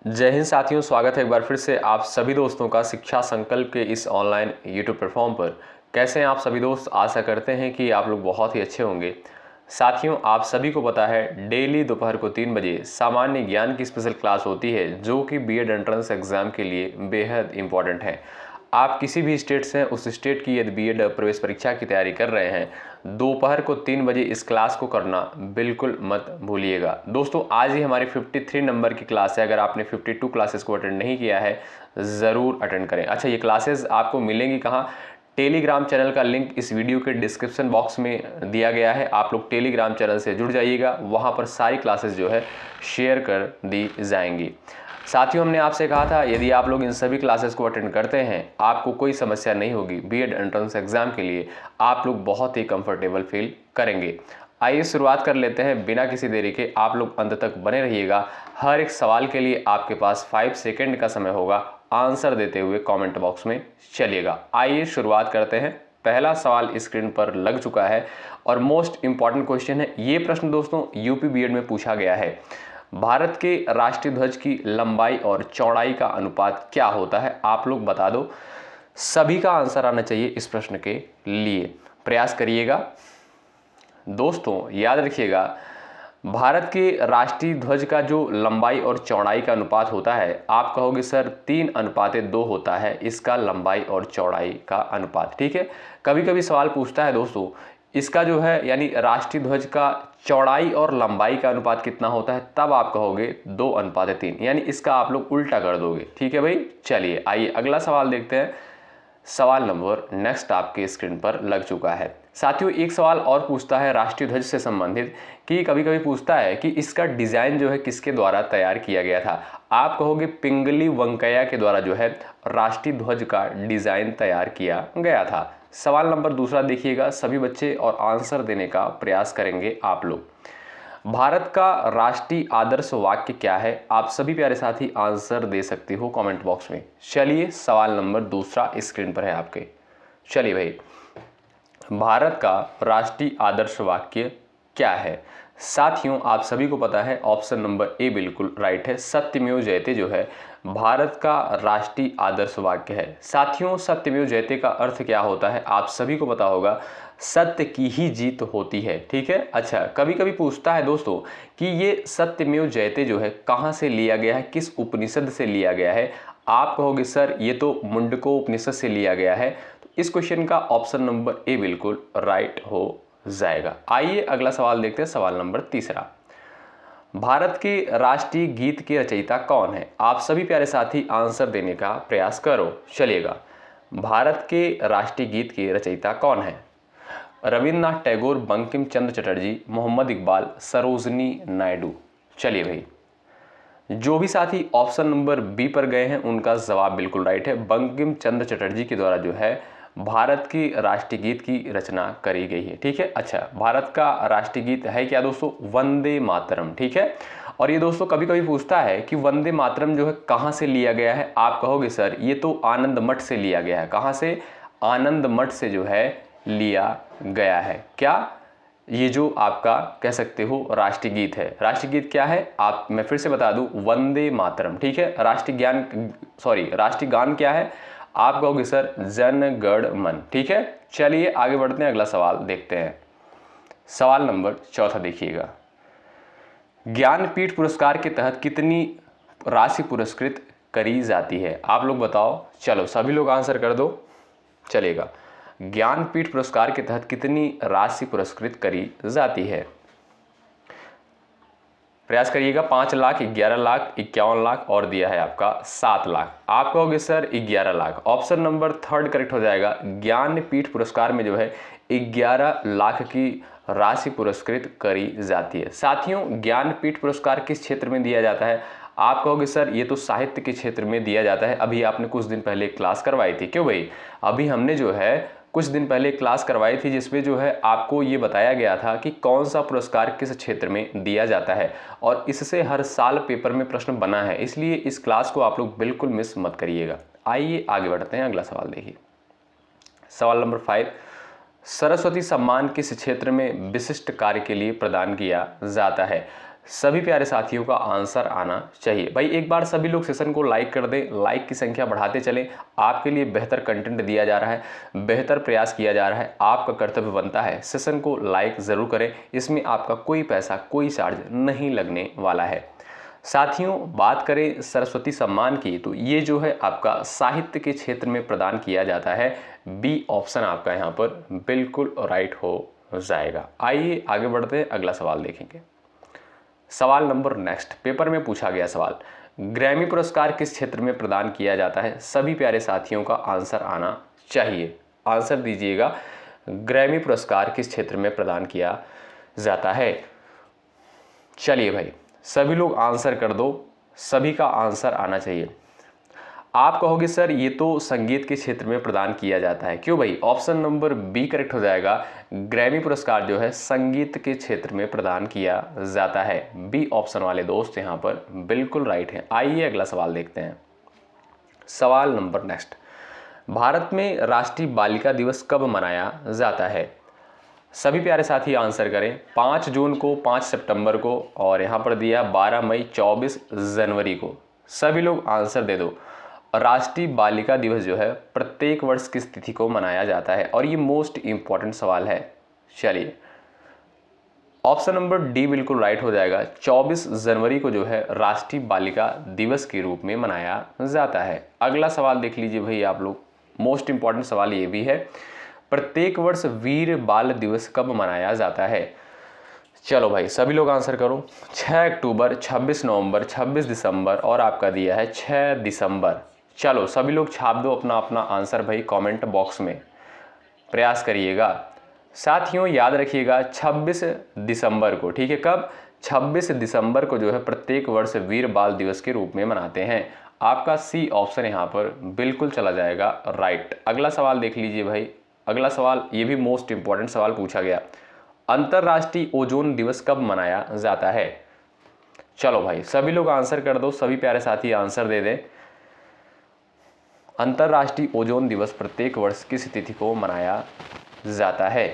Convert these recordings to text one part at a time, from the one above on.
जय हिंद साथियों, स्वागत है एक बार फिर से आप सभी दोस्तों का शिक्षा संकल्प के इस ऑनलाइन यूट्यूब प्लेटफॉर्म पर। कैसे हैं आप सभी दोस्त? आशा करते हैं कि आप लोग बहुत ही अच्छे होंगे। साथियों, आप सभी को पता है डेली दोपहर को 3 बजे सामान्य ज्ञान की स्पेशल क्लास होती है जो कि बीएड एंट्रेंस एग्जाम के लिए बेहद इंपॉर्टेंट है। आप किसी भी स्टेट से हैं, उस स्टेट की यदि बीएड प्रवेश परीक्षा की तैयारी कर रहे हैं, दोपहर को 3 बजे इस क्लास को करना बिल्कुल मत भूलिएगा। दोस्तों, आज ही हमारी 53 नंबर की क्लास है। अगर आपने 52 क्लासेस को अटेंड नहीं किया है, ज़रूर अटेंड करें। अच्छा, ये क्लासेस आपको मिलेंगी कहाँ? टेलीग्राम चैनल का लिंक इस वीडियो के डिस्क्रिप्शन बॉक्स में दिया गया है। आप लोग टेलीग्राम चैनल से जुड़ जाइएगा, वहाँ पर सारी क्लासेस जो है शेयर कर दी जाएंगी। साथियों, हमने आपसे कहा था यदि आप लोग इन सभी क्लासेस को अटेंड करते हैं, आपको कोई समस्या नहीं होगी। बीएड एंट्रेंस एग्जाम के लिए आप लोग बहुत ही कंफर्टेबल फील करेंगे। आइए शुरुआत कर लेते हैं बिना किसी देरी के। आप लोग अंत तक बने रहिएगा। हर एक सवाल के लिए आपके पास 5 सेकंड का समय होगा। आंसर देते हुए कमेंट बॉक्स में चलिएगा। आइए शुरुआत करते हैं। पहला सवाल स्क्रीन पर लग चुका है और मोस्ट इंपॉर्टेंट क्वेश्चन है। ये प्रश्न दोस्तों यूपी बीएड में पूछा गया है। भारत के राष्ट्रीय ध्वज की लंबाई और चौड़ाई का अनुपात क्या होता है? आप लोग बता दो। सभी का आंसर आना चाहिए इस प्रश्न के लिए। प्रयास करिएगा। दोस्तों याद रखिएगा, भारत के राष्ट्रीय ध्वज का जो लंबाई और चौड़ाई का अनुपात होता है, आप कहोगे सर 3:2 होता है इसका लंबाई और चौड़ाई का अनुपात। ठीक है, कभी कभी सवाल पूछता है दोस्तों, इसका जो है यानी राष्ट्रीय ध्वज का चौड़ाई और लंबाई का अनुपात कितना होता है, तब आप कहोगे 2:3, यानी इसका आप लोग उल्टा कर दोगे। ठीक है भाई, चलिए आइए अगला सवाल देखते हैं। सवाल नंबर नेक्स्ट आपके स्क्रीन पर लग चुका है। साथियों, एक सवाल और पूछता है राष्ट्रीय ध्वज से संबंधित कि कभी कभी पूछता है कि इसका डिजाइन जो है किसके द्वारा तैयार किया गया था। आप कहोगे पिंगली वेंकैया के द्वारा जो है राष्ट्रीय ध्वज का डिजाइन तैयार किया गया था। सवाल नंबर दूसरा देखिएगा, सभी बच्चे और आंसर देने का प्रयास करेंगे आप लोग। भारत का राष्ट्रीय आदर्श वाक्य क्या है? आप सभी प्यारे साथी आंसर दे सकते हो कमेंट बॉक्स में। चलिए सवाल नंबर दूसरा स्क्रीन पर है आपके। चलिए भाई, भारत का राष्ट्रीय आदर्श वाक्य क्या है? साथियों, आप सभी को पता है ऑप्शन नंबर ए बिल्कुल राइट है। सत्यमेव जयते जो है भारत का राष्ट्रीय आदर्श वाक्य है। साथियों, सत्यमेव जयते का अर्थ क्या होता है आप सभी को पता होगा, सत्य की ही जीत होती है। ठीक है। अच्छा, कभी कभी पूछता है दोस्तों कि ये सत्यमेव जयते जो है कहाँ से लिया गया है, किस उपनिषद से लिया गया है। आप कहोगे सर ये तो मुंडको उपनिषद से लिया गया है। तो इस क्वेश्चन का ऑप्शन नंबर ए बिल्कुल राइट हो जाएगा। आइए अगला सवाल देखते हैं। सवाल नंबर तीसरा, भारत के राष्ट्रीय गीत के रचयिता कौन है? आप सभी प्यारे साथी आंसर देने का प्रयास करो। चलिएगा, भारत के राष्ट्रीय गीत के रचयिता कौन है? रविन्द्रनाथ टैगोर, बंकिम चंद्र चटर्जी, मोहम्मद इकबाल, सरोजनी नायडू। चलिए भाई, जो भी साथी ऑप्शन नंबर बी पर गए हैं उनका जवाब बिल्कुल राइट है। बंकिम चंद्र चटर्जी के द्वारा जो है भारत की राष्ट्रीय गीत की रचना करी गई है। ठीक है। अच्छा, भारत का राष्ट्रीय गीत है क्या दोस्तों? वंदे मातरम। ठीक है। और ये दोस्तों कभी कभी पूछता है कि वंदे मातरम जो है कहाँ से लिया गया है। आप कहोगे सर ये तो आनंद मठ से लिया गया है। कहाँ से? आनंद मठ से जो है लिया गया है। क्या ये जो आपका कह सकते हो राष्ट्रीय गीत है। राष्ट्रीय गीत क्या है? आप मैं फिर से बता दूं, वंदे मातरम। ठीक है। राष्ट्रीय गान क्या है? आप कहोगे सर जन गण मन। ठीक है। चलिए आगे बढ़ते हैं, अगला सवाल देखते हैं। सवाल नंबर चौथा देखिएगा, ज्ञानपीठ पुरस्कार के तहत कितनी राशि पुरस्कृत करी जाती है? आप लोग बताओ। चलो सभी लोग आंसर कर दो। चलेगा, ज्ञानपीठ पुरस्कार के तहत कितनी राशि पुरस्कृत करी जाती है? प्रयास करिएगा। 5 लाख, 11 लाख, 51 लाख और दिया है आपका 7 लाख। आप कहोगे sir 11 lakh. Option number third correct हो जाएगा। ज्ञानपीठ पुरस्कार में जो है 11 लाख की राशि पुरस्कृत करी जाती है। साथियों, ज्ञानपीठ पुरस्कार किस क्षेत्र में दिया जाता है? आप कहोगे सर ये तो साहित्य के क्षेत्र में दिया जाता है। अभी आपने कुछ दिन पहले क्लास करवाई थी। क्यों भाई? अभी हमने जो है कुछ दिन पहले क्लास करवाई थी जिसमें जो है आपको ये बताया गया था कि कौन सा पुरस्कार किस क्षेत्र में दिया जाता है, और इससे हर साल पेपर में प्रश्न बना है। इसलिए इस क्लास को आप लोग बिल्कुल मिस मत करिएगा। आइए आगे बढ़ते हैं, अगला सवाल देखिए। सवाल नंबर 5, सरस्वती सम्मान किस क्षेत्र में विशिष्ट कार्य के लिए प्रदान किया जाता है? सभी प्यारे साथियों का आंसर आना चाहिए। भाई एक बार सभी लोग सेशन को लाइक कर दें, लाइक की संख्या बढ़ाते चलें। आपके लिए बेहतर कंटेंट दिया जा रहा है, बेहतर प्रयास किया जा रहा है, आपका कर्तव्य बनता है सेशन को लाइक ज़रूर करें। इसमें आपका कोई पैसा, कोई चार्ज नहीं लगने वाला है। साथियों, बात करें सरस्वती सम्मान की, तो ये जो है आपका साहित्य के क्षेत्र में प्रदान किया जाता है। बी ऑप्शन आपका यहाँ पर बिल्कुल राइट हो जाएगा। आइए आगे बढ़ते हैं, अगला सवाल देखेंगे। सवाल नंबर नेक्स्ट, पेपर में पूछा गया सवाल, ग्रैमी पुरस्कार किस क्षेत्र में प्रदान किया जाता है? सभी प्यारे साथियों का आंसर आना चाहिए। आंसर दीजिएगा, ग्रैमी पुरस्कार किस क्षेत्र में प्रदान किया जाता है? चलिए भाई सभी लोग आंसर कर दो, सभी का आंसर आना चाहिए। आप कहोगे सर ये तो संगीत के क्षेत्र में प्रदान किया जाता है, क्यों भाई? ऑप्शन नंबर बी करेक्ट हो जाएगा। ग्रैमी पुरस्कार जो है संगीत के क्षेत्र में प्रदान किया जाता है। बी ऑप्शन वाले दोस्त यहाँ पर बिल्कुल राइट हैं। आइए अगला सवाल देखते हैं। सवाल नंबर नेक्स्ट, भारत में राष्ट्रीय बालिका दिवस कब मनाया जाता है? सभी प्यारे साथी आंसर करें। 5 जून को, 5 सितंबर को, और यहाँ पर दिया 12 मई, 24 जनवरी को। सभी लोग आंसर दे दो। राष्ट्रीय बालिका दिवस जो है प्रत्येक वर्ष किस तिथि को मनाया जाता है? और ये मोस्ट इंपॉर्टेंट सवाल है। चलिए ऑप्शन नंबर डी बिल्कुल राइट हो जाएगा। 24 जनवरी को जो है राष्ट्रीय बालिका दिवस के रूप में मनाया जाता है। अगला सवाल देख लीजिए भाई आप लोग, मोस्ट इंपॉर्टेंट सवाल ये भी है, प्रत्येक वर्ष वीर बाल दिवस कब मनाया जाता है? चलो भाई सभी लोग आंसर करो। 6 अक्टूबर, 26 नवंबर, 26 दिसंबर, और आपका दिया है 6 दिसंबर। चलो सभी लोग छाप दो अपना अपना आंसर भाई कमेंट बॉक्स में, प्रयास करिएगा। साथियों याद रखिएगा 26 दिसंबर को, ठीक है? कब? 26 दिसंबर को जो है प्रत्येक वर्ष वीर बाल दिवस के रूप में मनाते हैं। आपका सी ऑप्शन यहाँ पर बिल्कुल चला जाएगा राइट। अगला सवाल देख लीजिए भाई। अगला सवाल ये भी मोस्ट इंपॉर्टेंट सवाल पूछा गया, अंतर्राष्ट्रीय ओजोन दिवस कब मनाया जाता है? चलो भाई सभी लोग आंसर कर दो, सभी प्यारे साथी आंसर दे दें। अंतर्राष्ट्रीय ओजोन दिवस प्रत्येक वर्ष किस तिथि को मनाया जाता है?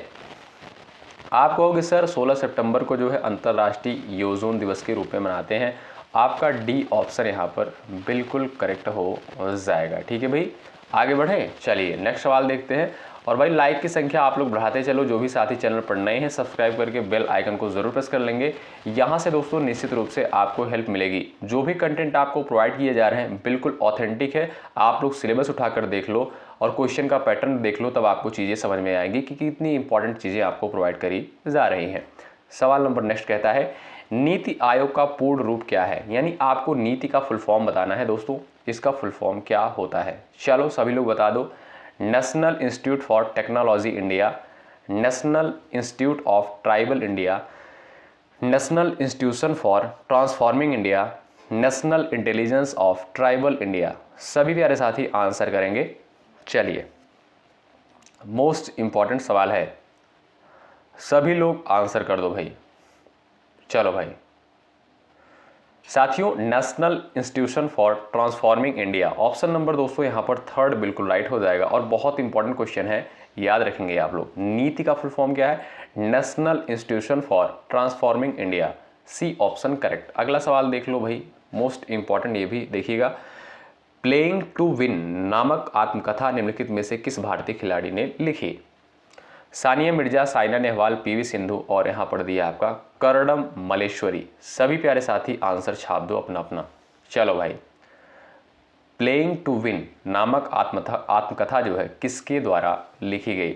आप कहोगे सर 16 सितंबर को जो है अंतर्राष्ट्रीय ओजोन दिवस के रूप में मनाते हैं। आपका डी ऑप्शन यहाँ पर बिल्कुल करेक्ट हो जाएगा। ठीक है भाई, आगे बढ़ें। चलिए नेक्स्ट सवाल देखते हैं। और भाई लाइक की संख्या आप लोग बढ़ाते चलो। जो भी साथी चैनल पर नए हैं सब्सक्राइब करके बेल आइकन को जरूर प्रेस कर लेंगे। यहाँ से दोस्तों निश्चित रूप से आपको हेल्प मिलेगी। जो भी कंटेंट आपको प्रोवाइड किए जा रहे हैं बिल्कुल ऑथेंटिक है। आप लोग सिलेबस उठाकर देख लो और क्वेश्चन का पैटर्न देख लो, तब आपको चीज़ें समझ में आएंगी कि कितनी इंपॉर्टेंट चीज़ें आपको प्रोवाइड करी जा रही हैं। सवाल नंबर नेक्स्ट कहता है, नीति आयोग का पूर्ण रूप क्या है? यानी आपको नीति का फुल फॉर्म बताना है दोस्तों। इसका फुल फॉर्म क्या होता है? चलो सभी लोग बता दो। National institute for technology India, national institute of tribal India, national institution for transforming India, national intelligence of tribal India. सभी प्यारे साथी आंसर करेंगे। चलिए मोस्ट इंपॉर्टेंट सवाल है, सभी लोग आंसर कर दो भाई। चलो भाई साथियों, national institution for transforming India option number दोस्तों यहाँ पर थर्ड बिल्कुल राइट हो जाएगा। और बहुत इंपॉर्टेंट क्वेश्चन है, याद रखेंगे आप लोग। नीति का फुल फॉर्म क्या है? National institution for transforming India. C option correct. अगला सवाल देख लो भाई, मोस्ट इंपॉर्टेंट ये भी देखिएगा। प्लेइंग टू विन नामक आत्मकथा निम्नलिखित में से किस भारतीय खिलाड़ी ने लिखी? सानिया मिर्जा, साइना नेहवाल, पीवी सिंधु, और यहाँ पर दिया आपका कर्णम मलेश्वरी। सभी प्यारे साथी आंसर छाप दो अपना अपना। चलो भाई, प्लेइंग टू विन नामक आत्मकथा जो है किसके द्वारा लिखी गई?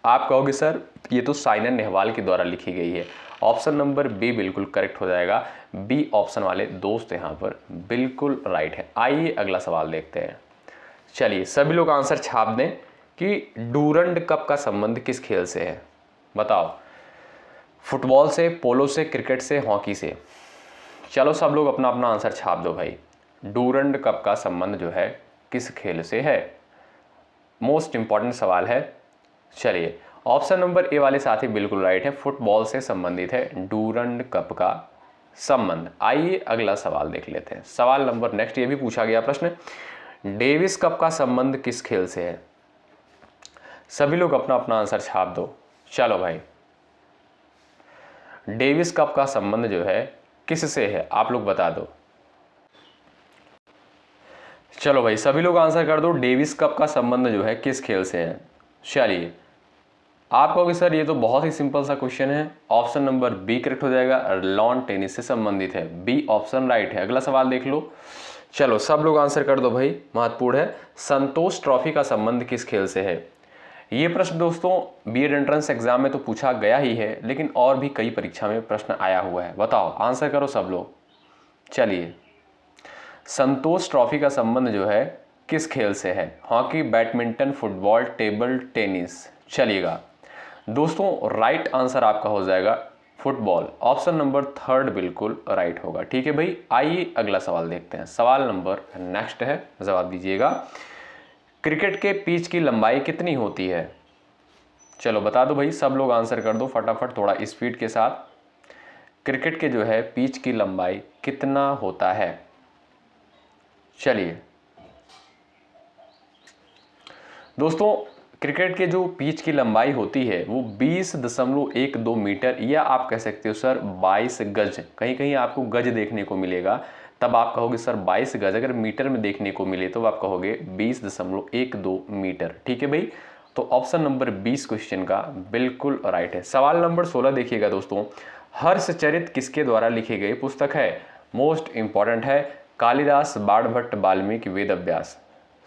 आप कहोगे सर ये तो साइना नेहवाल के द्वारा लिखी गई है। ऑप्शन नंबर बी बिल्कुल करेक्ट हो जाएगा। बी ऑप्शन वाले दोस्त यहाँ पर बिल्कुल राइट है। आइए अगला सवाल देखते हैं। चलिए सभी लोग आंसर छाप दें कि डूरंड कप का संबंध किस खेल से है? बताओ, फुटबॉल से, पोलो से, क्रिकेट से, हॉकी से? चलो सब लोग अपना अपना आंसर छाप दो भाई। डूरंड कप का संबंध जो है किस खेल से है? मोस्ट इंपॉर्टेंट सवाल है। चलिए ऑप्शन नंबर ए वाले साथी बिल्कुल राइट है, फुटबॉल से संबंधित है डूरंड कप का संबंध। आइए अगला सवाल देख लेते हैं। सवाल नंबर नेक्स्ट, ये भी पूछा गया प्रश्न, डेविस कप का संबंध किस खेल से है? सभी लोग अपना अपना आंसर छाप दो। चलो भाई, डेविस कप का संबंध जो है किससे है, आप लोग बता दो। चलो भाई सभी लोग आंसर कर दो। डेविस कप का संबंध जो है किस खेल से है? चलिए आप कहोगे सर ये तो बहुत ही सिंपल सा क्वेश्चन है, ऑप्शन नंबर बी करेक्ट हो जाएगा, लॉन टेनिस से संबंधित है, बी ऑप्शन राइट है। अगला सवाल देख लो। चलो सब लोग आंसर कर दो भाई, महत्वपूर्ण है। संतोष ट्रॉफी का संबंध किस खेल से है? ये प्रश्न दोस्तों बीएड एंट्रेंस एग्जाम में तो पूछा गया ही है, लेकिन और भी कई परीक्षा में प्रश्न आया हुआ है। बताओ आंसर करो सब लोग। चलिए संतोष ट्रॉफी का संबंध जो है किस खेल से है? Hockey, badminton, football, table tennis. चलिएगा दोस्तों राइट आंसर आपका हो जाएगा फुटबॉल, ऑप्शन नंबर थर्ड बिल्कुल राइट होगा। ठीक है भाई, आइए अगला सवाल देखते हैं। सवाल नंबर नेक्स्ट है, जवाब दीजिएगा। क्रिकेट के पिच की लंबाई कितनी होती है? चलो बता दो भाई, सब लोग आंसर कर दो फटाफट, थोड़ा स्पीड के साथ। क्रिकेट के जो है पिच की लंबाई कितना होता है? चलिए दोस्तों क्रिकेट के जो पिच की लंबाई होती है वो 20.12 मीटर, या आप कह सकते हो सर 22 गज। कहीं कहीं आपको गज देखने को मिलेगा, तब आप कहोगे सर 22 गज। अगर मीटर में देखने को मिले तो आप कहोगे 20.12 मीटर। ठीक है भाई, तो ऑप्शन नंबर 20 क्वेश्चन का बिल्कुल राइट है। सवाल नंबर 16 देखिएगा दोस्तों। हर्षचरित किसके द्वारा लिखी गई पुस्तक है? मोस्ट इंपॉर्टेंट है, कालिदास, बाणभट्ट, वाल्मीकि, वेद व्यास।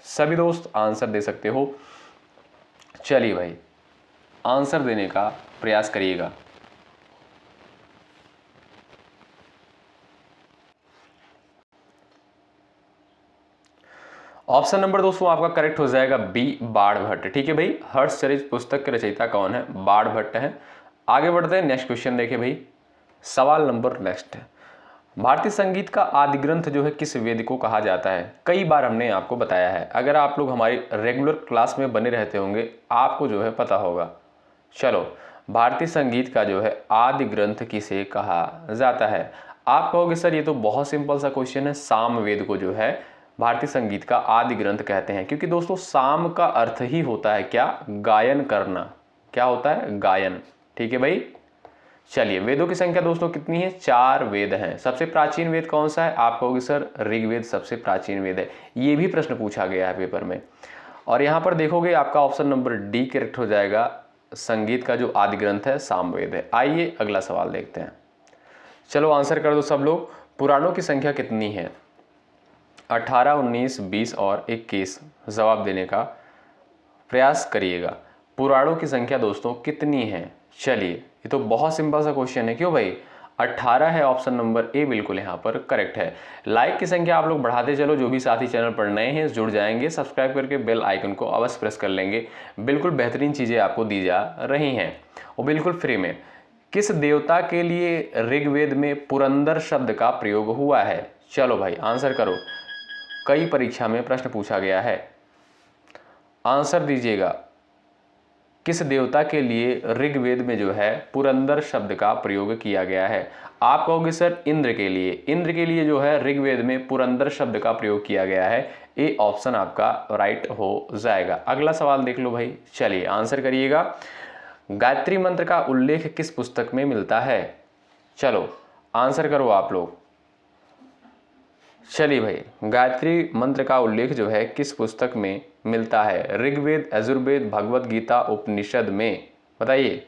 सभी दोस्त आंसर दे सकते हो। चलिए भाई आंसर देने का प्रयास करिएगा। ऑप्शन नंबर दोस्तों आपका करेक्ट हो जाएगा बी, बाणभट्ट। ठीक है भाई, हर्षचरित पुस्तक के रचयिता कौन है? बाणभट्ट है। आगे बढ़ते हैं, नेक्स्ट क्वेश्चन देखिए भाई। सवाल नंबर नेक्स्ट है, भारतीय संगीत का आदि ग्रंथ जो है किस वेद को कहा जाता है? कई बार हमने आपको बताया है, अगर आप लोग हमारी रेगुलर क्लास में बने रहते होंगे आपको जो है पता होगा। चलो भारतीय संगीत का जो है आदि ग्रंथ किसे कहा जाता है? आप कहोगे सर ये तो बहुत सिंपल सा क्वेश्चन है, सामवेद को जो है भारतीय संगीत का आदि ग्रंथ कहते हैं, क्योंकि दोस्तों साम का अर्थ ही होता है क्या? गायन करना। क्या होता है? गायन। ठीक है भाई, चलिए वेदों की संख्या दोस्तों कितनी है? 4 वेद हैं। सबसे प्राचीन वेद कौन सा है? आप कहोगे सर ऋग्वेद सबसे प्राचीन वेद है। ये भी प्रश्न पूछा गया है पेपर में, और यहाँ पर देखोगे आपका ऑप्शन नंबर डी करेक्ट हो जाएगा। संगीत का जो आदि ग्रंथ है सामवेद है। आइए अगला सवाल देखते हैं। चलो आंसर कर दो सब लोग। पुराणों की संख्या कितनी है? 18, 19, 20 और 21। जवाब देने का प्रयास करिएगा। पुराणों की संख्या दोस्तों कितनी है? चलिए ये तो बहुत सिंपल सा क्वेश्चन है। क्यों भाई? 18 है, ऑप्शन नंबर ए बिल्कुल यहाँ पर करेक्ट है। लाइक की संख्या आप लोग बढ़ाते चलो, जो भी साथी चैनल पर नए हैं जुड़ जाएंगे, सब्सक्राइब करके बेल आइकन को अवश्य प्रेस कर लेंगे। बिल्कुल बेहतरीन चीज़ें आपको दी जा रही हैं और बिल्कुल फ्री में। किस देवता के लिए ऋग्वेद में पुरंदर शब्द का प्रयोग हुआ है? चलो भाई आंसर करो, कई परीक्षा में प्रश्न पूछा गया है, आंसर दीजिएगा। किस देवता के लिए ऋग्वेद में जो है पुरंदर शब्द का प्रयोग किया गया है? आप कहोगे सर इंद्र के लिए। इंद्र के लिए जो है ऋग्वेद में पुरंदर शब्द का प्रयोग किया गया है। ए ऑप्शन आपका राइट हो जाएगा। अगला सवाल देख लो भाई, चलिए आंसर करिएगा। गायत्री मंत्र का उल्लेख किस पुस्तक में मिलता है? चलो आंसर करो आप लोग। चलिए भाई गायत्री मंत्र का उल्लेख जो है किस पुस्तक में मिलता है? ऋग्वेद, यजुर्वेद, भगवत गीता, उपनिषद में? बताइए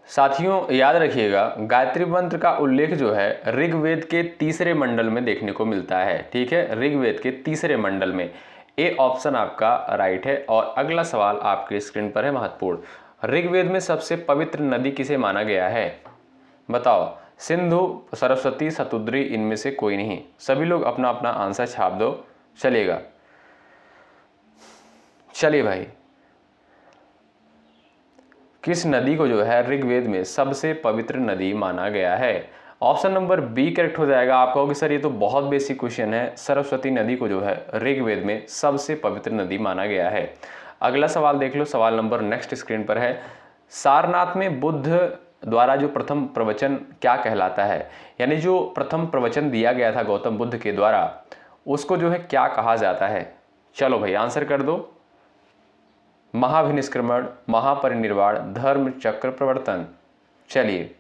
साथियों, याद रखिएगा गायत्री मंत्र का उल्लेख जो है ऋग्वेद के तीसरे मंडल में देखने को मिलता है। ठीक है, ऋग्वेद के तीसरे मंडल में। ए ऑप्शन आपका राइट है। और अगला सवाल आपके स्क्रीन पर है, महत्वपूर्ण। ऋग्वेद में सबसे पवित्र नदी किसे माना गया है? बताओ। सिंधु, सरस्वती, शतुद्री, इनमें से कोई नहीं। सभी लोग अपना अपना आंसर छाप दो। चलेगा, चलिए भाई किस नदी को जो है ऋग्वेद में सबसे पवित्र नदी माना गया है? ऑप्शन नंबर बी करेक्ट हो जाएगा। आप कहोगे सर ये तो बहुत बेसिक क्वेश्चन है, सरस्वती नदी को जो है ऋग्वेद में सबसे पवित्र नदी माना गया है। अगला सवाल देख लो, सवाल नंबर नेक्स्ट स्क्रीन पर है। सारनाथ में बुद्ध द्वारा जो प्रथम प्रवचन क्या कहलाता है? यानी जो प्रथम प्रवचन दिया गया था गौतम बुद्ध के द्वारा, उसको जो है क्या कहा जाता है? चलो भाई आंसर कर दो। महाभिनिष्क्रमण, महापरिनिर्वाण, धर्म चक्र प्रवर्तन। चलिए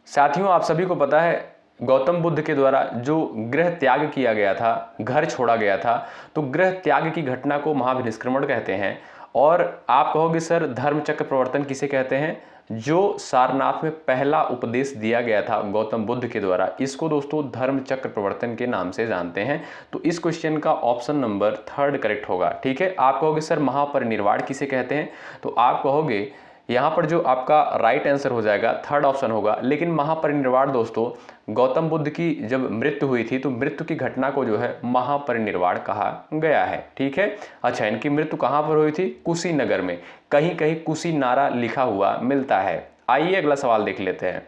साथियों, आप सभी को पता है गौतम बुद्ध के द्वारा जो गृह त्याग किया गया था, घर छोड़ा गया था, तो गृह त्याग की घटना को महाभिनिष्क्रमण कहते हैं। और आप कहोगे सर धर्म चक्र प्रवर्तन किसे कहते हैं? जो सारनाथ में पहला उपदेश दिया गया था गौतम बुद्ध के द्वारा, इसको दोस्तों धर्म चक्र प्रवर्तन के नाम से जानते हैं। तो इस क्वेश्चन का ऑप्शन नंबर 3 करेक्ट होगा। ठीक है, आप कहोगे सर महापरिनिर्वाण किसे कहते हैं? तो आप कहोगे यहाँ पर जो आपका राइट आंसर हो जाएगा 3rd ऑप्शन होगा। लेकिन महापरिनिर्वाण दोस्तों गौतम बुद्ध की जब मृत्यु हुई थी तो मृत्यु की घटना को जो है महापरिनिर्वाण कहा गया है। ठीक है, अच्छा इनकी मृत्यु कहाँ पर हुई थी? कुशीनगर में, कहीं कहीं कुशी नारा लिखा हुआ मिलता है। आइए अगला सवाल देख लेते हैं।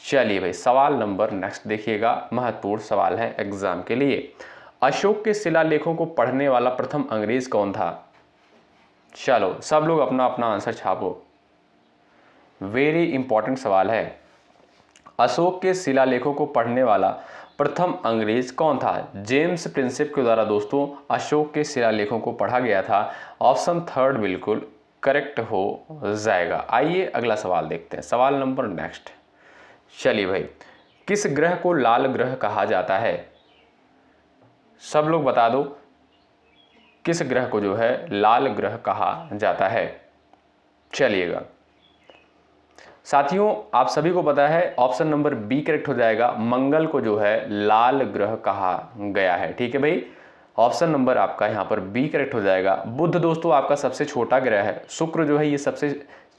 चलिए भाई, सवाल नंबर नेक्स्ट देखिएगा, महत्वपूर्ण सवाल है एग्जाम के लिए। अशोक के शिलालेखों को पढ़ने वाला प्रथम अंग्रेज कौन था? चलो सब लोग अपना अपना आंसर छापो, वेरी इंपॉर्टेंट सवाल है। अशोक के शिलालेखों को पढ़ने वाला प्रथम अंग्रेज कौन था? जेम्स प्रिंसेप के द्वारा दोस्तों अशोक के शिलालेखों को पढ़ा गया था। ऑप्शन 3 बिल्कुल करेक्ट हो जाएगा। आइए अगला सवाल देखते हैं, सवाल नंबर नेक्स्ट। चलिए भाई, किस ग्रह को लाल ग्रह कहा जाता है? सब लोग बता दो, किस ग्रह को जो है लाल ग्रह कहा जाता है? चलिएगा साथियों, आप सभी को पता है ऑप्शन नंबर बी करेक्ट हो जाएगा। मंगल को जो है लाल ग्रह कहा गया है। ठीक है भाई, ऑप्शन नंबर आपका यहाँ पर बी करेक्ट हो जाएगा। बुध दोस्तों आपका सबसे छोटा ग्रह है, शुक्र जो है ये सबसे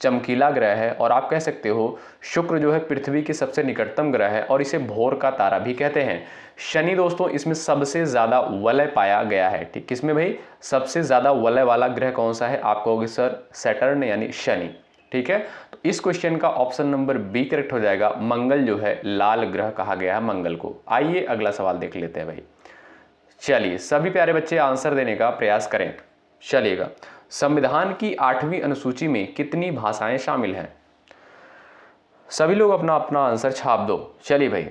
चमकीला ग्रह है, और आप कह सकते हो शुक्र जो है पृथ्वी के सबसे निकटतम ग्रह है और इसे भोर का तारा भी कहते हैं। शनि दोस्तों इसमें सबसे ज्यादा वलय पाया गया है। ठीक, किसमें भाई सबसे ज्यादा वलय वाला ग्रह कौन सा है? आप कहोगे सर सैटर्न यानी शनि। ठीक है, तो इस क्वेश्चन का ऑप्शन नंबर बी करेक्ट हो जाएगा। मंगल जो है लाल ग्रह कहा गया है मंगल को। आइए अगला सवाल देख लेते हैं भाई। चलिए सभी प्यारे बच्चे आंसर देने का प्रयास करें। चलिएगा, संविधान की 8वीं अनुसूची में कितनी भाषाएं शामिल हैं? सभी लोग अपना अपना आंसर छाप दो। चलिए भाई,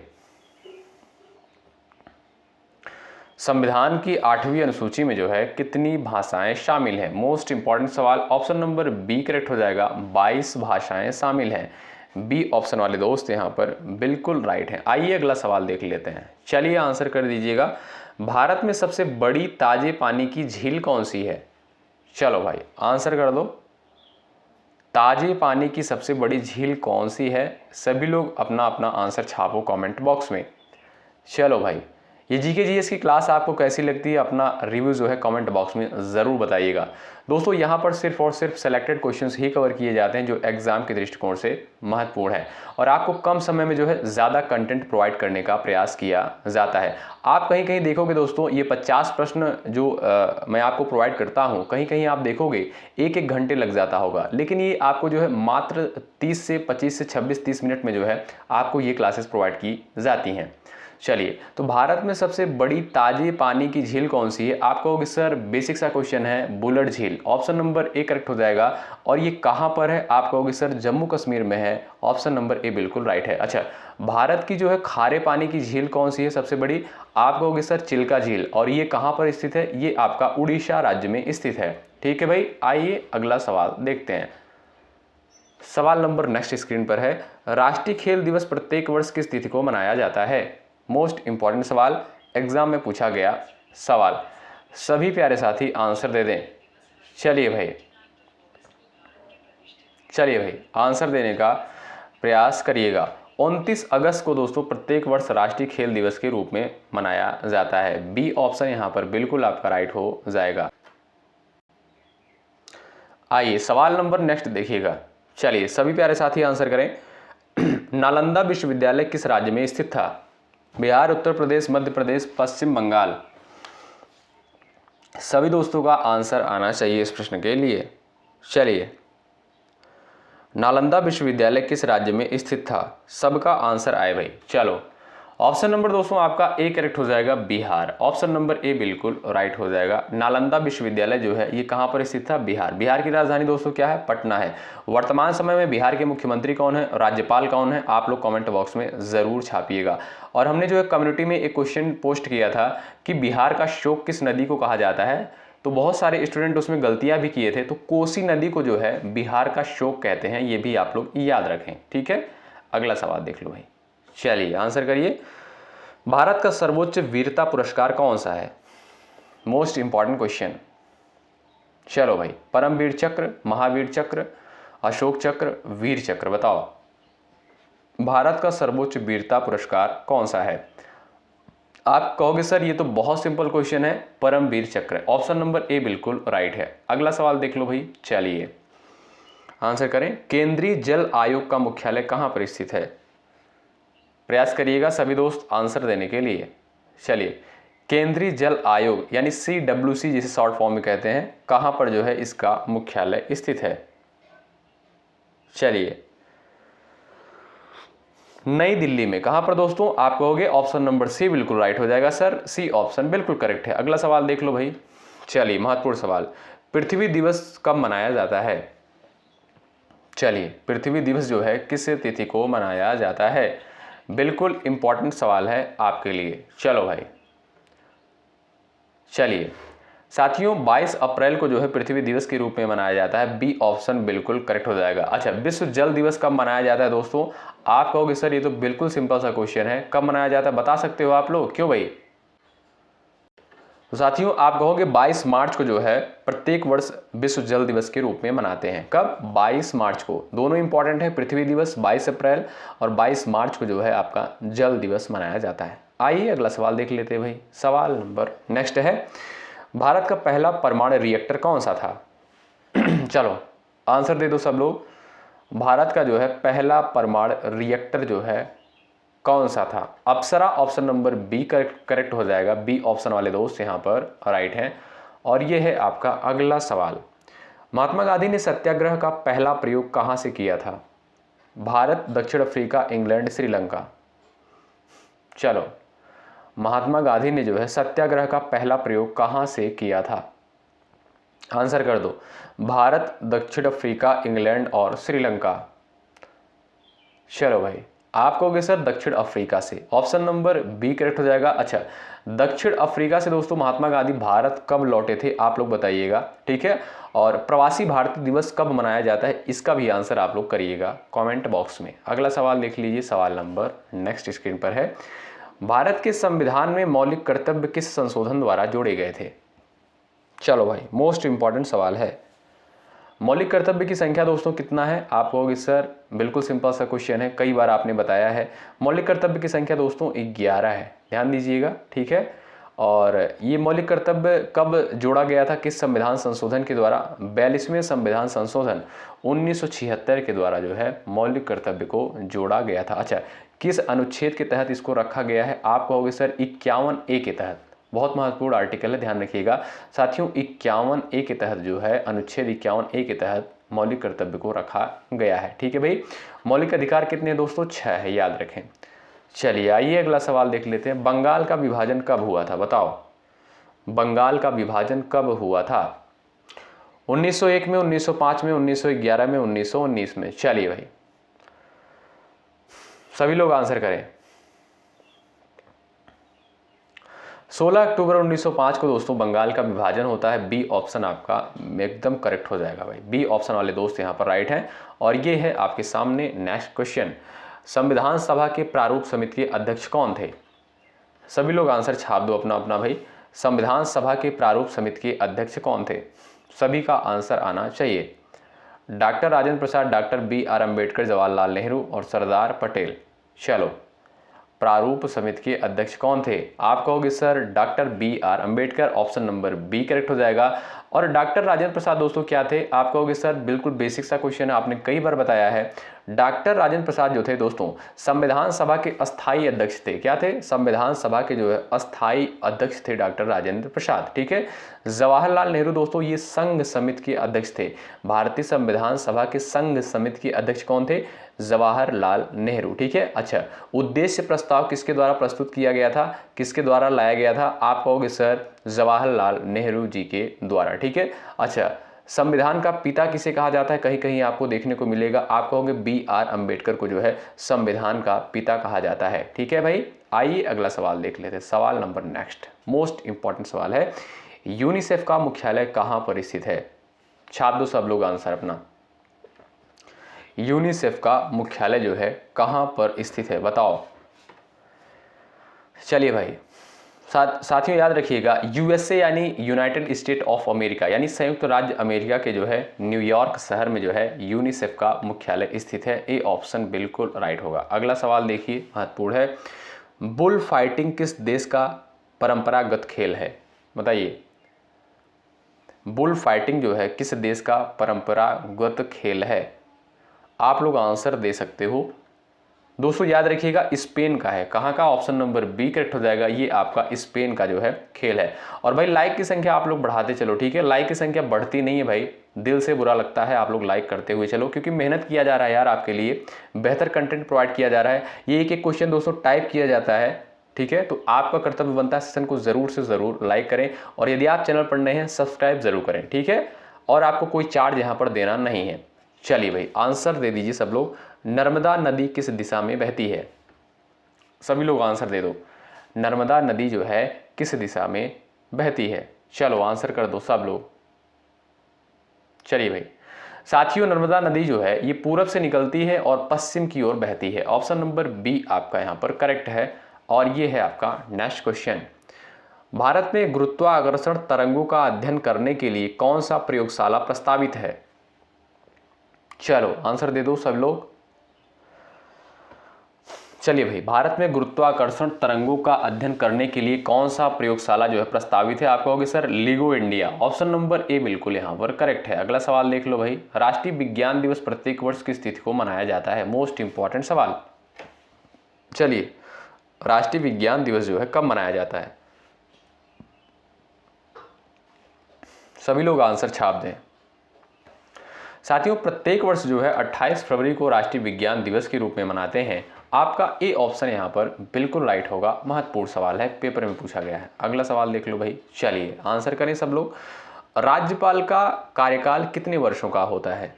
संविधान की 8वीं अनुसूची में जो है कितनी भाषाएं शामिल हैं? मोस्ट इंपॉर्टेंट सवाल। ऑप्शन नंबर बी करेक्ट हो जाएगा, 22 भाषाएं शामिल हैं। बी ऑप्शन वाले दोस्त यहाँ पर बिल्कुल राइट हैं। आइए अगला सवाल देख लेते हैं। चलिए आंसर कर दीजिएगा। भारत में सबसे बड़ी ताजे पानी की झील कौन सी है? चलो भाई आंसर कर दो, ताजे पानी की सबसे बड़ी झील कौन सी है? सभी लोग अपना अपना आंसर छापो कमेंट बॉक्स में। चलो भाई, ये जीके जीएस की क्लास आपको कैसी लगती है अपना रिव्यू जो है कमेंट बॉक्स में ज़रूर बताइएगा। दोस्तों यहाँ पर सिर्फ और सिर्फ सेलेक्टेड क्वेश्चंस ही कवर किए जाते हैं जो एग्जाम के दृष्टिकोण से महत्वपूर्ण है, और आपको कम समय में जो है ज़्यादा कंटेंट प्रोवाइड करने का प्रयास किया जाता है। आप कहीं कहीं देखोगे दोस्तों ये 50 प्रश्न जो मैं आपको प्रोवाइड करता हूँ, कहीं कहीं आप देखोगे 1-1 घंटे लग जाता होगा, लेकिन ये आपको जो है मात्र 30 से 25 से 26-30 मिनट में जो है आपको ये क्लासेस प्रोवाइड की जाती हैं। चलिए, तो भारत में सबसे बड़ी ताजे पानी की झील कौन सी है? आप कहोगे सर बेसिक सा क्वेश्चन है, बुलट झील। ऑप्शन नंबर ए करेक्ट हो जाएगा। और ये कहाँ पर है? आप कहोगे सर जम्मू कश्मीर में है। ऑप्शन नंबर ए बिल्कुल राइट है। अच्छा, भारत की जो है खारे पानी की झील कौन सी है सबसे बड़ी? आप कहोगे सर चिल्का झील, और ये कहाँ पर स्थित है? ये आपका उड़ीसा राज्य में स्थित है। ठीक है भाई, आइए अगला सवाल देखते हैं। सवाल नंबर नेक्स्ट स्क्रीन पर है, राष्ट्रीय खेल दिवस प्रत्येक वर्ष किस तिथि को मनाया जाता है? मोस्ट इंपॉर्टेंट सवाल, एग्जाम में पूछा गया सवाल। सभी प्यारे साथी आंसर दे दें। चलिए भाई आंसर देने का प्रयास करिएगा। 29 अगस्त को दोस्तों प्रत्येक वर्ष राष्ट्रीय खेल दिवस के रूप में मनाया जाता है। बी ऑप्शन यहां पर बिल्कुल आपका राइट हो जाएगा। आइए सवाल नंबर नेक्स्ट देखिएगा। चलिए सभी प्यारे साथी आंसर करें। नालंदा विश्वविद्यालय किस राज्य में स्थित था? बिहार, उत्तर प्रदेश, मध्य प्रदेश, पश्चिम बंगाल। सभी दोस्तों का आंसर आना चाहिए इस प्रश्न के लिए। चलिए, नालंदा विश्वविद्यालय किस राज्य में स्थित था? सबका आंसर आए भाई। चलो, ऑप्शन नंबर दोस्तों आपका ए करेक्ट हो जाएगा, बिहार। ऑप्शन नंबर ए बिल्कुल राइट हो जाएगा। नालंदा विश्वविद्यालय जो है ये कहाँ पर स्थित था? बिहार। बिहार की राजधानी दोस्तों क्या है? पटना है। वर्तमान समय में बिहार के मुख्यमंत्री कौन है, राज्यपाल कौन है? आप लोग कमेंट बॉक्स में जरूर छापिएगा। और हमने जो है कम्युनिटी में एक क्वेश्चन पोस्ट किया था कि बिहार का शोक किस नदी को कहा जाता है? तो बहुत सारे स्टूडेंट उसमें गलतियां भी किए थे। तो कोसी नदी को जो है बिहार का शोक कहते हैं, ये भी आप लोग याद रखें। ठीक है, अगला सवाल देख लो भाई। चलिए आंसर करिए। भारत का सर्वोच्च वीरता पुरस्कार कौन सा है? Most important question. चलो भाई, परमवीर चक्र, महावीर चक्र, अशोक चक्र, वीर चक्र, बताओ भारत का सर्वोच्च वीरता पुरस्कार कौन सा है? आप कहोगे सर ये तो बहुत सिंपल क्वेश्चन है, परमवीर चक्र। ऑप्शन नंबर ए बिल्कुल राइट है। अगला सवाल देख लो भाई। चलिए आंसर करें। केंद्रीय जल आयोग का मुख्यालय कहां पर स्थित है? प्रयास करिएगा सभी दोस्त आंसर देने के लिए। चलिए, केंद्रीय जल आयोग यानी CWC जिसे शॉर्ट फॉर्म में कहते हैं, कहां पर जो है इसका मुख्यालय स्थित है? चलिए, नई दिल्ली में। कहां पर दोस्तों? आप कहोगे ऑप्शन नंबर सी बिल्कुल राइट हो जाएगा सर, सी ऑप्शन बिल्कुल करेक्ट है। अगला सवाल देख लो भाई। चलिए, महत्वपूर्ण सवाल। पृथ्वी दिवस कब मनाया जाता है? चलिए, पृथ्वी दिवस जो है किस तिथि को मनाया जाता है? बिल्कुल इंपॉर्टेंट सवाल है आपके लिए। चलो भाई, चलिए साथियों, 22 अप्रैल को जो है पृथ्वी दिवस के रूप में मनाया जाता है। बी ऑप्शन बिल्कुल करेक्ट हो जाएगा। अच्छा, विश्व जल दिवस कब मनाया जाता है दोस्तों? आप कहोगे सर ये तो बिल्कुल सिंपल सा क्वेश्चन है, कब मनाया जाता है बता सकते हो आप लोग? क्यों भाई? तो साथियों आप कहोगे 22 मार्च को जो है प्रत्येक वर्ष विश्व जल दिवस के रूप में मनाते हैं। कब? 22 मार्च को। दोनों इंपॉर्टेंट है, पृथ्वी दिवस 22 अप्रैल और 22 मार्च को जो है आपका जल दिवस मनाया जाता है। आइए अगला सवाल देख लेते हैं भाई। सवाल नंबर नेक्स्ट है, भारत का पहला परमाणु रिएक्टर कौन सा था? चलो आंसर दे दो सब लोग। भारत का जो है पहला परमाणु रिएक्टर जो है कौन सा था? अप्सरा ऑप्शन नंबर बी करेक्ट हो जाएगा। बी ऑप्शन वाले दोस्त यहाँ पर राइट हैं। और ये है आपका अगला सवाल। महात्मा गांधी ने सत्याग्रह का पहला प्रयोग कहाँ से किया था? भारत, दक्षिण अफ्रीका, इंग्लैंड, श्रीलंका। चलो, महात्मा गांधी ने जो है सत्याग्रह का पहला प्रयोग कहाँ से किया था? आंसर कर दो। भारत, दक्षिण अफ्रीका, इंग्लैंड और श्रीलंका। चलो भाई, आप कहोगे सर दक्षिण अफ्रीका से। ऑप्शन नंबर बी करेक्ट हो जाएगा। अच्छा, दक्षिण अफ्रीका से दोस्तों महात्मा गांधी भारत कब लौटे थे आप लोग बताइएगा। ठीक है, और प्रवासी भारतीय दिवस कब मनाया जाता है इसका भी आंसर आप लोग करिएगा कमेंट बॉक्स में। अगला सवाल देख लीजिए। सवाल नंबर नेक्स्ट स्क्रीन पर है। भारत के संविधान में मौलिक कर्तव्य किस संशोधन द्वारा जोड़े गए थे? चलो भाई, मोस्ट इंपॉर्टेंट सवाल है। मौलिक कर्तव्य की संख्या दोस्तों कितना है? आप कहोगे सर बिल्कुल सिंपल सा क्वेश्चन है, कई बार आपने बताया है। मौलिक कर्तव्य की संख्या दोस्तों 11 है, ध्यान दीजिएगा। ठीक है, और ये मौलिक कर्तव्य कब जोड़ा गया था, किस संविधान संशोधन के द्वारा? 42वें संविधान संशोधन 1976 के द्वारा जो है मौलिक कर्तव्य को जोड़ा गया था। अच्छा, किस अनुच्छेद के तहत इसको रखा गया है? आप कहोगे सर 51A के तहत। बहुत महत्वपूर्ण आर्टिकल है, ध्यान रखिएगा साथियों। 51A के तहत जो है, अनुच्छेद 51A के तहत मौलिक कर्तव्य को रखा गया है। ठीक है भाई, मौलिक अधिकार कितने दोस्तों? 6 है, याद रखें। चलिए आइए अगला सवाल देख लेते हैं। बंगाल का विभाजन कब हुआ था? बताओ, बंगाल का विभाजन कब हुआ था? 1901 में, 1905 में, 1911 में, 1919 में। चलिए भाई, सभी लोग आंसर करें। 16 अक्टूबर 1905 को दोस्तों बंगाल का विभाजन होता है। बी ऑप्शन आपका एकदम करेक्ट हो जाएगा भाई। बी ऑप्शन वाले दोस्त यहाँ पर राइट हैं। और ये है आपके सामने नेक्स्ट क्वेश्चन। संविधान सभा के प्रारूप समिति के अध्यक्ष कौन थे? सभी लोग आंसर छाप दो अपना अपना भाई। संविधान सभा के प्रारूप समिति के अध्यक्ष कौन थे? सभी का आंसर आना चाहिए। Doctor Rajendra Prasad, doctor BR Ambedkar, Jawaharlal Nehru और सरदार पटेल। चलो, प्रारूप समिति के अध्यक्ष कौन थे? आप कहोगे sir doctor BR Ambedkar. Option number B correct हो जाएगा। और डॉक्टर राजेंद्र प्रसाद दोस्तों क्या थे? आप कहोगे सर बिल्कुल बेसिक सा क्वेश्चन है, आपने कई बार बताया है। डॉक्टर राजेंद्र प्रसाद जो थे दोस्तों संविधान सभा के अस्थायी अध्यक्ष थे। क्या थे? संविधान सभा के जो है अस्थायी अध्यक्ष थे डॉक्टर राजेंद्र प्रसाद। ठीक है, जवाहरलाल नेहरू दोस्तों ये संघ समिति के अध्यक्ष थे। भारतीय संविधान सभा के संघ समिति के अध्यक्ष कौन थे? जवाहरलाल नेहरू। ठीक है, अच्छा, उद्देश्य प्रस्ताव किसके द्वारा प्रस्तुत किया गया था, किसके द्वारा लाया गया था? आप कहोगे सर जवाहरलाल नेहरू जी के द्वारा। ठीक है, अच्छा, संविधान का पिता किसे कहा जाता है? कहीं कहीं आपको देखने को मिलेगा, आप कहोगे BR अम्बेडकर को जो है संविधान का पिता कहा जाता है। ठीक है भाई, आइए अगला सवाल देख लेते हैं। सवाल नंबर नेक्स्ट, मोस्ट इंपॉर्टेंट सवाल है। यूनिसेफ का मुख्यालय कहाँ पर स्थित है? छाप दो सब लोग आंसर अपना। यूनिसेफ का मुख्यालय जो है कहाँ पर स्थित है, बताओ। चलिए भाई, साथियों याद रखिएगा, यूएसए यानी यूनाइटेड स्टेट ऑफ अमेरिका यानी संयुक्त राज्य अमेरिका के जो है न्यूयॉर्क शहर में जो है यूनिसेफ का मुख्यालय स्थित है। ए ऑप्शन बिल्कुल राइट होगा। अगला सवाल देखिए, महत्वपूर्ण है। बुल फाइटिंग किस देश का परंपरागत खेल है? बताइए, बुल फाइटिंग जो है किस देश का परंपरागत खेल है? आप लोग आंसर दे सकते हो। दोस्तों याद रखिएगा, स्पेन का है। कहाँ का? ऑप्शन नंबर बी करेक्ट हो जाएगा। ये आपका स्पेन का जो है खेल है। और भाई लाइक की संख्या आप लोग बढ़ाते चलो, ठीक है। लाइक की संख्या बढ़ती नहीं है भाई, दिल से बुरा लगता है। आप लोग लाइक करते हुए चलो, क्योंकि मेहनत किया जा रहा है यार, आपके लिए बेहतर कंटेंट प्रोवाइड किया जा रहा है। ये एक एक क्वेश्चन दोस्तों टाइप किया जाता है, ठीक है। तो आपका कर्तव्य बनता है सेशन को जरूर से जरूर लाइक करें, और यदि आप चैनल पर नए हैं सब्सक्राइब जरूर करें, ठीक है। और आपको कोई चार्ज यहाँ पर देना नहीं है। चलिए भाई, आंसर दे दीजिए सब लोग। नर्मदा नदी किस दिशा में बहती है? सभी लोग आंसर दे दो। नर्मदा नदी जो है किस दिशा में बहती है? चलो आंसर कर दो सब लोग। चलिए भाई साथियों, नर्मदा नदी जो है ये पूरब से निकलती है और पश्चिम की ओर बहती है। ऑप्शन नंबर बी आपका यहाँ पर करेक्ट है। और ये है आपका नेक्स्ट क्वेश्चन। भारत में गुरुत्वाकर्षण तरंगों का अध्ययन करने के लिए कौन सा प्रयोगशाला प्रस्तावित है? चलो आंसर दे दो सब लोग। चलिए भाई, भारत में गुरुत्वाकर्षण तरंगों का अध्ययन करने के लिए कौन सा प्रयोगशाला जो है प्रस्तावित है? आप कहोगे sir लिगो India. Option number A बिल्कुल यहाँ पर करेक्ट है। अगला सवाल देख लो भाई। राष्ट्रीय विज्ञान दिवस प्रत्येक वर्ष किस तिथि को मनाया जाता है? मोस्ट इंपॉर्टेंट सवाल। चलिए, राष्ट्रीय विज्ञान दिवस जो है कब मनाया जाता है? सभी लोग आंसर छाप दें। साथियों, प्रत्येक वर्ष जो है 28 फरवरी को राष्ट्रीय विज्ञान दिवस के रूप में मनाते हैं। आपका ए ऑप्शन यहाँ पर बिल्कुल राइट होगा। महत्वपूर्ण सवाल है, पेपर में पूछा गया है। अगला सवाल देख लो भाई। चलिए आंसर करें सब लोग। राज्यपाल का कार्यकाल कितने वर्षों का होता है?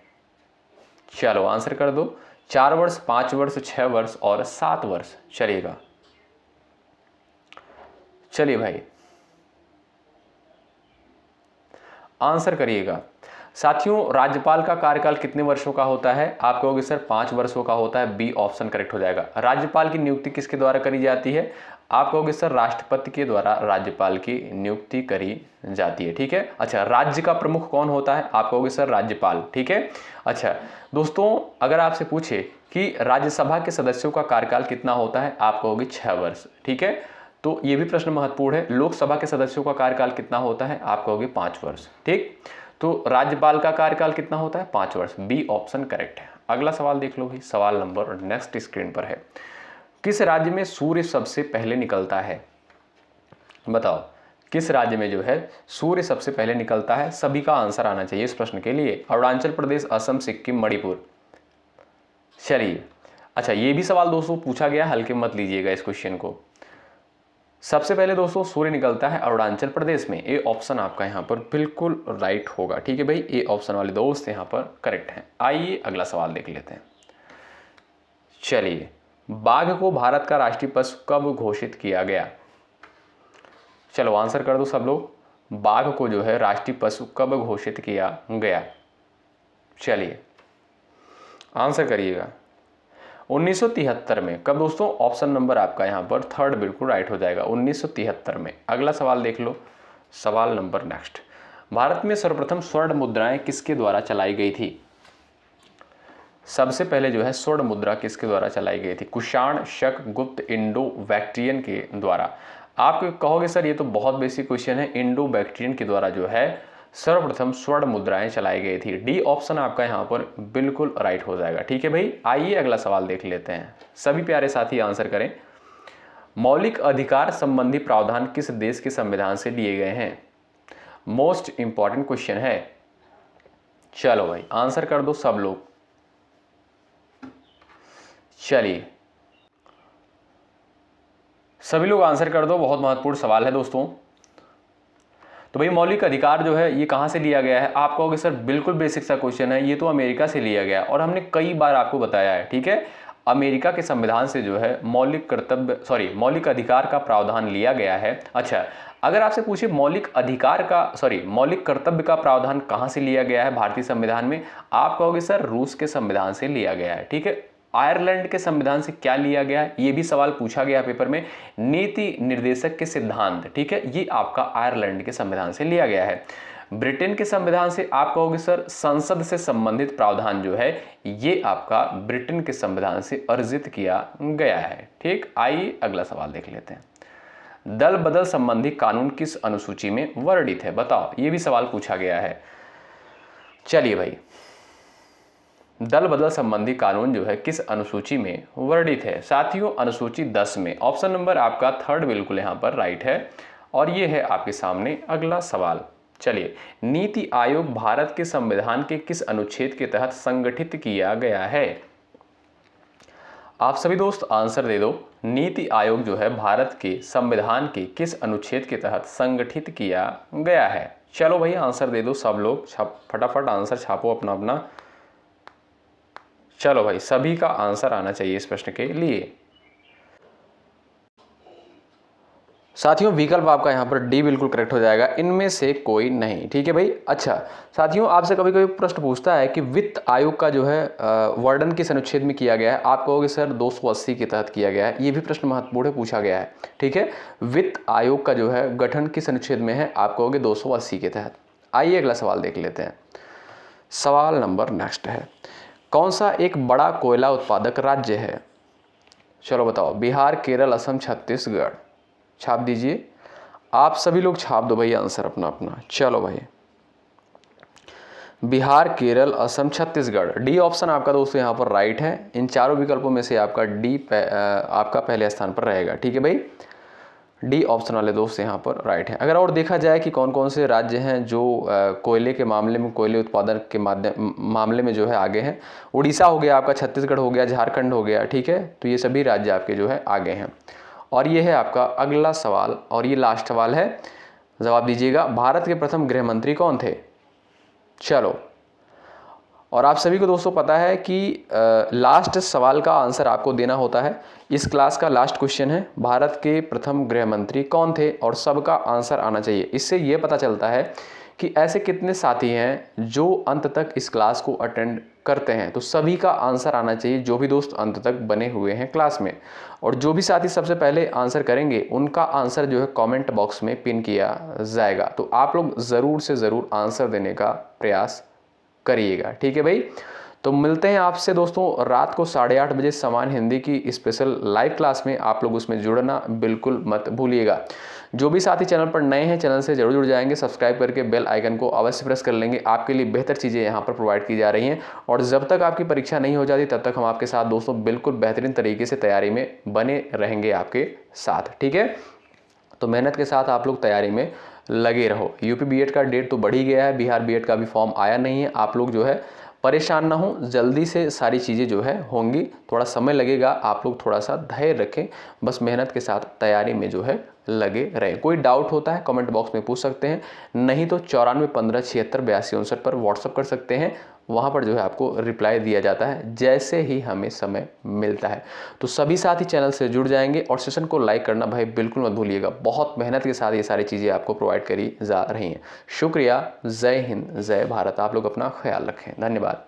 चलो आंसर कर दो। 4 वर्ष, 5 वर्ष, 6 वर्ष और 7 वर्ष चलिएगा। चलिए भाई आंसर करिएगा। साथियों, राज्यपाल का कार्यकाल कितने वर्षों का होता है? आप कहोगे सर 5 वर्षों का होता है। बी ऑप्शन करेक्ट हो जाएगा। राज्यपाल की नियुक्ति किसके द्वारा करी जाती है? आप कहोगे सर राष्ट्रपति के द्वारा राज्यपाल की नियुक्ति करी जाती है, ठीक है। अच्छा, राज्य का प्रमुख कौन होता है? आप कहोगे सर राज्यपाल, ठीक है। अच्छा दोस्तों, अगर आपसे पूछे कि राज्यसभा के सदस्यों का कार्यकाल कितना होता है? आप कहोगे 6 वर्ष, ठीक है। तो ये भी प्रश्न महत्वपूर्ण है। लोकसभा के सदस्यों का कार्यकाल कितना होता है? आप कहोगे 5 वर्ष, ठीक। तो राज्यपाल का कार्यकाल कितना होता है? 5 वर्ष। बी ऑप्शन करेक्ट है। अगला सवाल देख लो भाई। सवाल नंबर नेक्स्ट स्क्रीन पर है। किस राज्य में सूर्य सबसे पहले निकलता है? बताओ, किस राज्य में जो है सूर्य सबसे पहले निकलता है? सभी का आंसर आना चाहिए इस प्रश्न के लिए। अरुणाचल प्रदेश, असम, सिक्किम, मणिपुर। चलिए, अच्छा ये भी सवाल दोस्तों पूछा गया, हल्के मत लीजिएगा इस क्वेश्चन को। सबसे पहले दोस्तों सूर्य निकलता है अरुणाचल प्रदेश में। ए ऑप्शन आपका यहाँ पर बिल्कुल राइट होगा, ठीक है भाई। ए ऑप्शन वाले दोस्त यहाँ पर करेक्ट हैं। आइए अगला सवाल देख लेते हैं। चलिए, बाघ को भारत का राष्ट्रीय पशु कब घोषित किया गया? चलो आंसर कर दो सब लोग। बाघ को जो है राष्ट्रीय पशु कब घोषित किया गया? चलिए आंसर करिएगा। 1973 में। कब दोस्तों? ऑप्शन नंबर आपका यहाँ पर थर्ड बिल्कुल राइट हो जाएगा, 1973 में। अगला सवाल देख लो। सवाल नंबर नेक्स्ट। भारत में सर्वप्रथम स्वर्ण मुद्राएं किसके द्वारा चलाई गई थी? सबसे पहले जो है स्वर्ण मुद्रा किसके द्वारा चलाई गई थी? कुषाण, शक, गुप्त, इंडो बैक्ट्रियन के द्वारा। आप कहोगे सर ये तो बहुत बेसिक क्वेश्चन है। इंडो बैक्ट्रियन के द्वारा जो है सर्वप्रथम स्वर्ण मुद्राएं चलाई गई थी। डी ऑप्शन आपका यहाँ पर बिल्कुल राइट हो जाएगा, ठीक है भाई। आइए अगला सवाल देख लेते हैं। सभी प्यारे साथी आंसर करें। मौलिक अधिकार संबंधी प्रावधान किस देश के संविधान से लिए गए हैं? मोस्ट इंपॉर्टेंट क्वेश्चन है। चलो भाई आंसर कर दो सब लोग। चलिए सभी लोग आंसर कर दो, बहुत महत्वपूर्ण सवाल है दोस्तों। तो भाई मौलिक अधिकार जो है ये कहाँ से लिया गया है? आप कहोगे सर बिल्कुल बेसिक सा क्वेश्चन है, ये तो अमेरिका से लिया गया और हमने कई बार आपको बताया है, ठीक है। अमेरिका के संविधान से जो है मौलिक अधिकार का प्रावधान लिया गया है। अच्छा, अगर आपसे पूछे मौलिक कर्तव्य का प्रावधान कहां से लिया गया है भारतीय संविधान में, आप कहोगे सर रूस के संविधान से लिया गया है। ठीक है, आयरलैंड के संविधान से क्या लिया गया है, ये भी सवाल पूछा गया पेपर में। नीति निर्देशक के सिद्धांत, ठीक है, ये आपका आयरलैंड के संविधान से लिया गया है। ब्रिटेन के संविधान से आप कहोगे सर संसद से संबंधित प्रावधान जो है ये आपका ब्रिटेन के संविधान से अर्जित किया गया है। ठीक, आइए अगला सवाल देख लेते हैं। दल बदल संबंधी कानून किस अनुसूची में वर्णित है, बताओ, ये भी सवाल पूछा गया है। चलिए भाई, दल बदल संबंधी कानून जो है किस अनुसूची में वर्णित है साथियों, अनुसूची 10 में। ऑप्शन नंबर आपका थर्ड बिल्कुल यहां पर राइट है। और ये है आपके सामने अगला सवाल। चलिए, नीति आयोग भारत के संविधान के किस अनुच्छेद के तहत संगठित किया गया है? आप सभी दोस्त आंसर दे दो। नीति आयोग जो है भारत के संविधान के किस अनुच्छेद के तहत संगठित किया गया है? चलो भाई आंसर दे दो सब लोग, फटाफट आंसर छापो अपना अपना। चलो भाई, सभी का आंसर आना चाहिए इस प्रश्न के लिए। साथियों विकल्प आपका यहाँ पर डी बिल्कुल करेक्ट हो जाएगा, इनमें से कोई नहीं। ठीक है भाई। अच्छा साथियों, आपसे कभी कभी प्रश्न पूछता है कि वित्त आयोग का जो है वर्णन किस अनुच्छेद में किया गया है? आप कहोगे सर 280 के तहत किया गया है। ये भी प्रश्न महत्वपूर्ण है, पूछा गया है। ठीक है, वित्त आयोग का जो है गठन किस अनुच्छेद में है? आप कहोगे 280 के तहत। आइए अगला सवाल देख लेते हैं। सवाल नंबर नेक्स्ट है, कौन सा एक बड़ा कोयला उत्पादक राज्य है? चलो बताओ, बिहार, केरल, असम, छत्तीसगढ़। छाप दीजिए, आप सभी लोग छाप दो भाई आंसर अपना अपना। चलो भाई, बिहार, केरल, असम, छत्तीसगढ़। डी ऑप्शन आपका दोस्तों यहाँ पर राइट है। इन चारों विकल्पों में से आपका डी आपका पहले स्थान पर रहेगा। ठीक है भाई, डी ऑप्शन वाले दोस्त यहाँ पर राइट है। अगर और देखा जाए कि कौन कौन से राज्य हैं जो कोयले के मामले में, कोयले उत्पादन के मामले में जो है आगे हैं, उड़ीसा हो गया आपका, छत्तीसगढ़ हो गया, झारखंड हो गया। ठीक है, तो ये सभी राज्य आपके जो है आगे हैं। और ये है आपका अगला सवाल, और ये लास्ट सवाल है, जवाब दीजिएगा। भारत के प्रथम गृह मंत्री कौन थे? चलो, और आप सभी को दोस्तों पता है कि लास्ट सवाल का आंसर आपको देना होता है। इस क्लास का लास्ट क्वेश्चन है, भारत के प्रथम गृह मंत्री कौन थे, और सबका आंसर आना चाहिए। इससे ये पता चलता है कि ऐसे कितने साथी हैं जो अंत तक इस क्लास को अटेंड करते हैं। तो सभी का आंसर आना चाहिए, जो भी दोस्त अंत तक बने हुए हैं क्लास में। और जो भी साथी सबसे पहले आंसर करेंगे उनका आंसर जो है कमेंट बॉक्स में पिन किया जाएगा। तो आप लोग ज़रूर से ज़रूर आंसर देने का प्रयास करिएगा। ठीक है भाई, तो मिलते हैं आपसे दोस्तों रात को 8:30 बजे समान हिंदी की स्पेशल लाइव क्लास में। आप लोग उसमें जुड़ना बिल्कुल मत भूलिएगा। जो भी साथी चैनल पर नए हैं, चैनल से जरूर जुड़ जाएंगे, सब्सक्राइब करके बेल आइकन को अवश्य प्रेस कर लेंगे। आपके लिए बेहतर चीज़ें यहाँ पर प्रोवाइड की जा रही हैं, और जब तक आपकी परीक्षा नहीं हो जाती तब तक हम आपके साथ दोस्तों बिल्कुल बेहतरीन तरीके से तैयारी में बने रहेंगे आपके साथ। ठीक है, तो मेहनत के साथ आप लोग तैयारी में लगे रहो। यूपी बीएड का डेट तो बढ़ ही गया है, बिहार बीएड का भी फॉर्म आया नहीं है। आप लोग जो है परेशान ना हो, जल्दी से सारी चीज़ें जो है होंगी। थोड़ा समय लगेगा, आप लोग थोड़ा सा धैर्य रखें, बस मेहनत के साथ तैयारी में जो है लगे रहें। कोई डाउट होता है कमेंट बॉक्स में पूछ सकते हैं, नहीं तो 94 15 76 82 59 पर व्हाट्सअप कर सकते हैं। वहाँ पर जो है आपको रिप्लाई दिया जाता है जैसे ही हमें समय मिलता है। तो सभी साथी चैनल से जुड़ जाएंगे, और सेशन को लाइक करना भाई बिल्कुल मत भूलिएगा। बहुत मेहनत के साथ ये सारी चीज़ें आपको प्रोवाइड करी जा रही हैं। शुक्रिया, जय हिंद, जय भारत। आप लोग अपना ख्याल रखें, धन्यवाद।